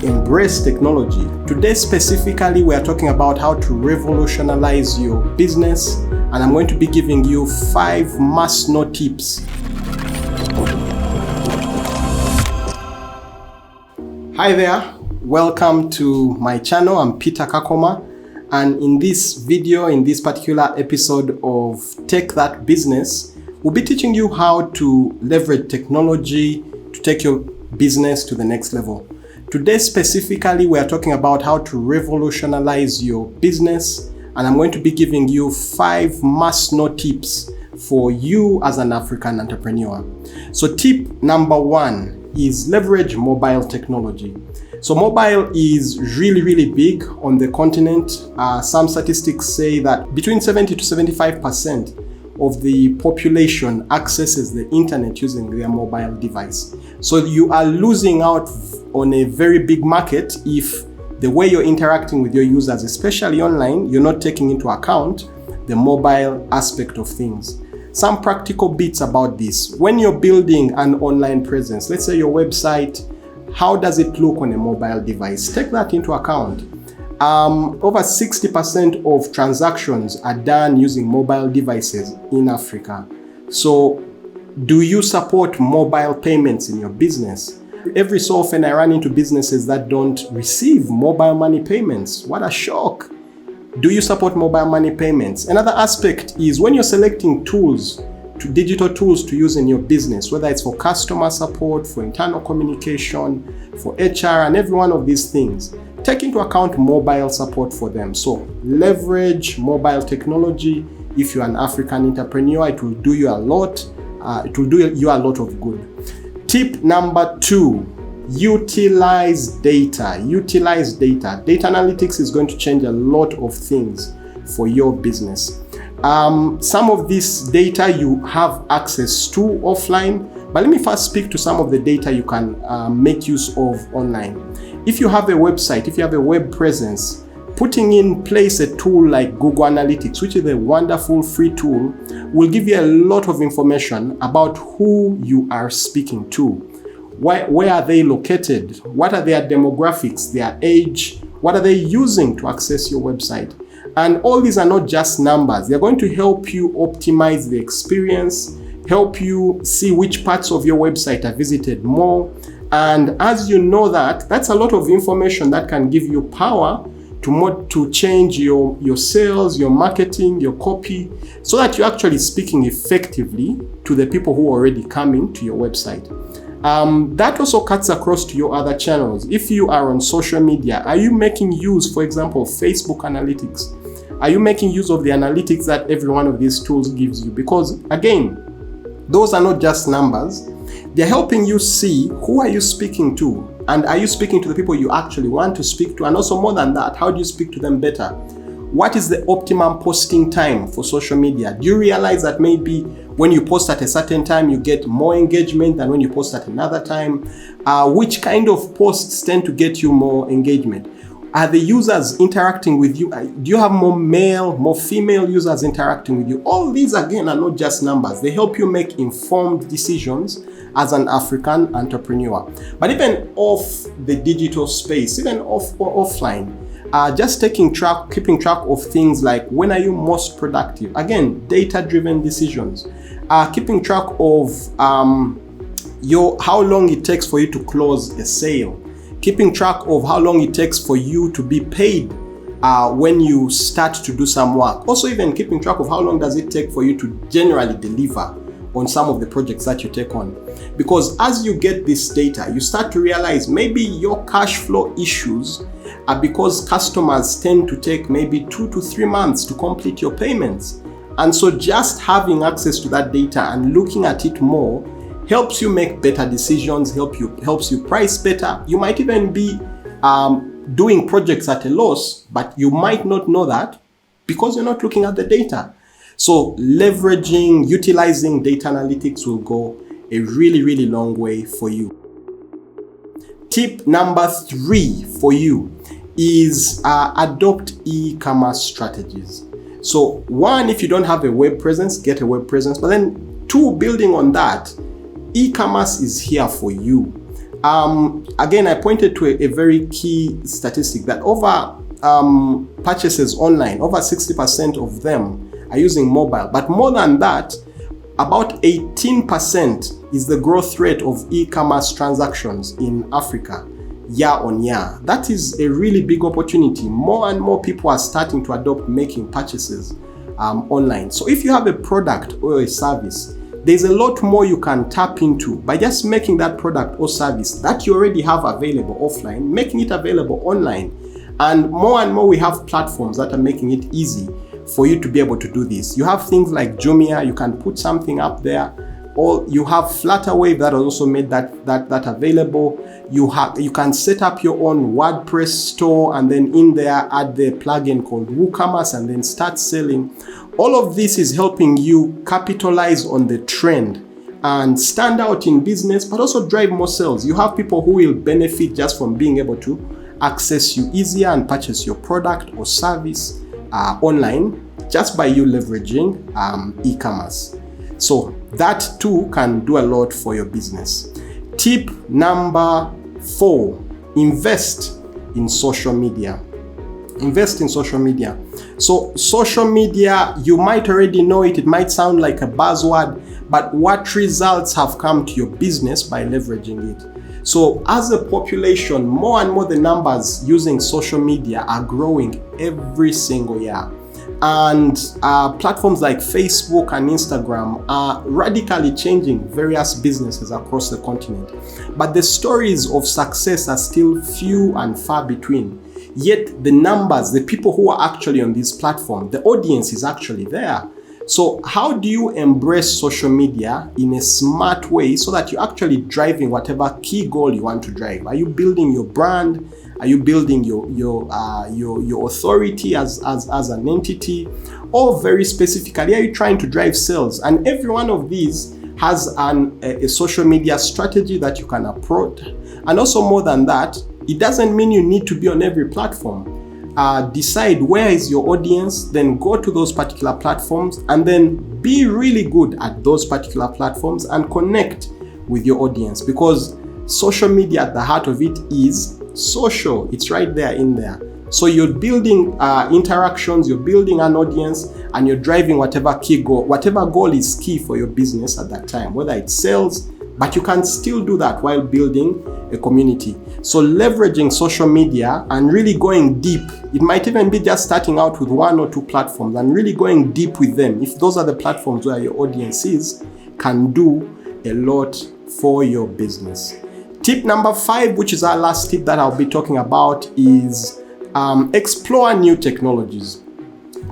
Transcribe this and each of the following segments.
embrace technology. Today specifically, we are talking about how to revolutionize your business, and I'm going to be giving you 5 must-know tips. Hi there, welcome to my channel. I'm Peter Kakoma, and in this video, in this particular episode of Take That Business, we'll be teaching you how to leverage technology to take your business to the next level. Today specifically, we are talking about how to revolutionize your business, and I'm going to be giving you 5 must-know tips for you as an African entrepreneur. So tip number 1 is leverage mobile technology. So mobile is really big on the continent. Some statistics say that between 70 to 75% of the population accesses the internet using their mobile device. So you are losing out on a very big market if the way you're interacting with your users, especially online, you're not taking into account the mobile aspect of things. Some practical bits about this. When you're building an online presence, let's say your website, how does it look on a mobile device? Take that into account. Over 60% of transactions are done using mobile devices in Africa. So do you support mobile payments in your business? Every so often I run into businesses that don't receive mobile money payments. What a shock. Do you support mobile money payments? Another aspect is when you're selecting tools, digital tools to use in your business, whether it's for customer support, for internal communication, for HR, and every one of these things, take into account mobile support for them. So leverage mobile technology. If you're an African entrepreneur, it will do you a lot. It will do you a lot of good. Tip number 2, utilize data. Utilize data. Data analytics is going to change a lot of things for your business. Some of this data you have access to offline, but let me first speak to some of the data you can make use of online. If you have a website, if you have a web presence, putting in place a tool like Google Analytics, which is a wonderful free tool, will give you a lot of information about who you are speaking to. Where are they located? What are their demographics, their age? What are they using to access your website? And all these are not just numbers. They're going to help you optimize the experience, help you see which parts of your website are visited more. And as you know that's a lot of information that can give you power to change your sales, your marketing, your copy, so that you're actually speaking effectively to the people who are already coming to your website. That also cuts across to your other channels. If you are on social media, are you making use, for example, Facebook analytics? Are you making use of the analytics that every one of these tools gives you? Because again, those are not just numbers. They're helping you see who are you speaking to, and are you speaking to the people you actually want to speak to? And also more than that, how do you speak to them better? What is the optimum posting time for social media? Do you realize that maybe when you post at a certain time, you get more engagement than when you post at another time? Which kind of posts tend to get you more engagement? Are the users interacting with you? Do you have more male, more female users interacting with you? All these, again, are not just numbers. They help you make informed decisions as an African entrepreneur. But even off the digital space, even offline, just keeping track of things like when are you most productive? Again, data-driven decisions. Keeping track of how long it takes for you to close a sale. Keeping track of how long it takes for you to be paid when you start to do some work. Also, even keeping track of how long does it take for you to generally deliver on some of the projects that you take on. Because as you get this data, you start to realize maybe your cash flow issues are because customers tend to take maybe 2 to 3 months to complete your payments. And so just having access to that data and looking at it more helps you make better decisions, helps you price better. You might even be doing projects at a loss, but you might not know that because you're not looking at the data. So utilizing data analytics will go a really long way for you. Tip number 3 for you is adopt e-commerce strategies. So 1, if you don't have a web presence, get a web presence. But then 2, building on that, e-commerce is here for you. Again, I pointed to a very key statistic that over purchases online, over 60% of them are using mobile. But more than that, about 18% is the growth rate of e-commerce transactions in Africa year on year. That is a really big opportunity. More and more people are starting to adopt making purchases online. So if you have a product or a service, there's a lot more you can tap into by just making that product or service that you already have available offline, making it available online. And more we have platforms that are making it easy for you to be able to do this. You have things like Jumia, you can put something up there, or you have Flutterwave that has also made that available. You can set up your own WordPress store and then in there add the plugin called Ecommerce and then start selling. All of this is helping you capitalize on the trend and stand out in business, but also drive more sales. You have people who will benefit just from being able to access you easier and purchase your product or service online just by you leveraging e-commerce. So that too can do a lot for your business. Tip number 4, invest in social media. Invest in social media. So social media, you might already know it. It might sound like a buzzword, but what results have come to your business by leveraging it? So as a population, more and more the numbers using social media are growing every single year. And platforms like Facebook and Instagram are radically changing various businesses across the continent. But the stories of success are still few and far between. Yet the numbers, the people who are actually on this platform, the audience is actually there. So how do you embrace social media in a smart way so that you're actually driving whatever key goal you want to drive? Are you building your brand? Are you building your authority as an entity? Or very specifically, are you trying to drive sales? And every one of these has a social media strategy that you can approach. And also more than that, it doesn't mean you need to be on every platform. Decide where is your audience, then go to those particular platforms and then be really good at those particular platforms and connect with your audience, because social media at the heart of it is social. It's right there in there. So you're building interactions, you're building an audience, and you're driving whatever goal is key for your business at that time, whether it's sales, but you can still do that while building a community. So leveraging social media and really going deep. It might even be just starting out with 1 or 2 platforms and really going deep with them. If those are the platforms where your audience is, can do a lot for your business. Tip number 5, which is our last tip that I'll be talking about, is explore new technologies.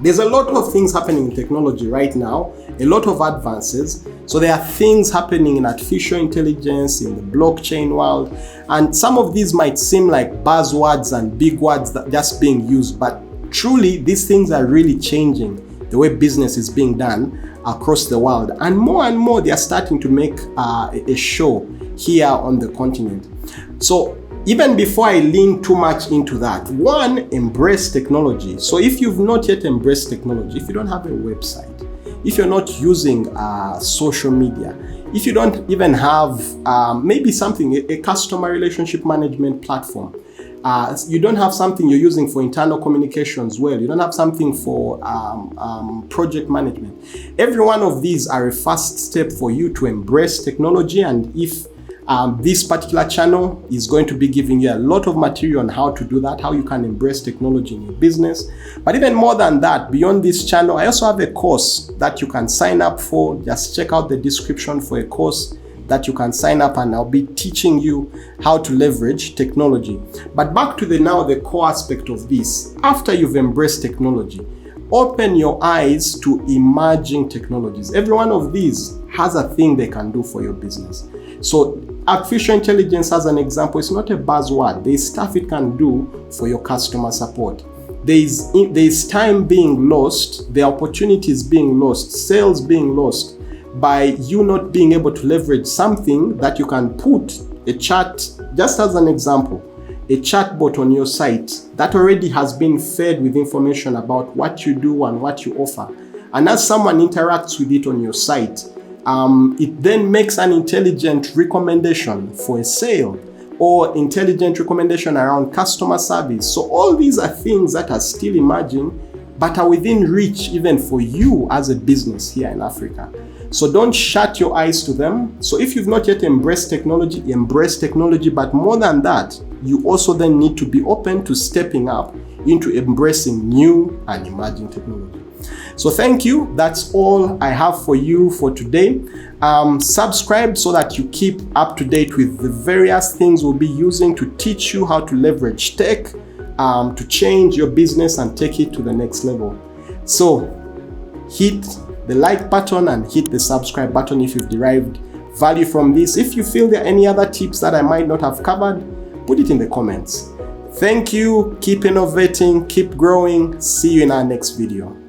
There's a lot of things happening in technology right now, a lot of advances. So there are things happening in artificial intelligence, in the blockchain world, and some of these might seem like buzzwords and big words that just being used, but truly these things are really changing the way business is being done across the world. And more they are starting to make a show here on the continent. So even before I lean too much into that, 1, embrace technology. So if you've not yet embraced technology, if you don't have a website, if you're not using social media, if you don't even have maybe something, a customer relationship management platform, you don't have something you're using for internal communications well, you don't have something for project management. Every one of these are a first step for you to embrace technology. And if this particular channel is going to be giving you a lot of material on how to do that, how you can embrace technology in your business. But even more than that, beyond this channel, I also have a course that you can sign up for. Just check out the description for a course that you can sign up, and I'll be teaching you how to leverage technology. But back to the core aspect of this. After you've embraced technology, open your eyes to emerging technologies. Every one of these has a thing they can do for your business. So artificial intelligence, as an example, is not a buzzword. There's stuff it can do for your customer support. There's time being lost, the opportunities being lost, sales being lost by you not being able to leverage something that you can put a chat, just as an example, a chatbot on your site that already has been fed with information about what you do and what you offer. And as someone interacts with it on your site, it then makes an intelligent recommendation for a sale. or intelligent recommendation around customer service. So all these are things that are still emerging, but are within reach even for you as a business here in Africa. So don't shut your eyes to them. So if you've not yet embraced technology, embrace technology. But more than that, you also then need to be open to stepping up into embracing new and emerging technology. So thank you. That's all I have for you for today. Subscribe so that you keep up to date with the various things we'll be using to teach you how to leverage tech to change your business and take it to the next level. So hit the like button and hit the subscribe button if you've derived value from this. If you feel there are any other tips that I might not have covered, put it in the comments. Thank you. Keep innovating, keep growing. See you in our next video.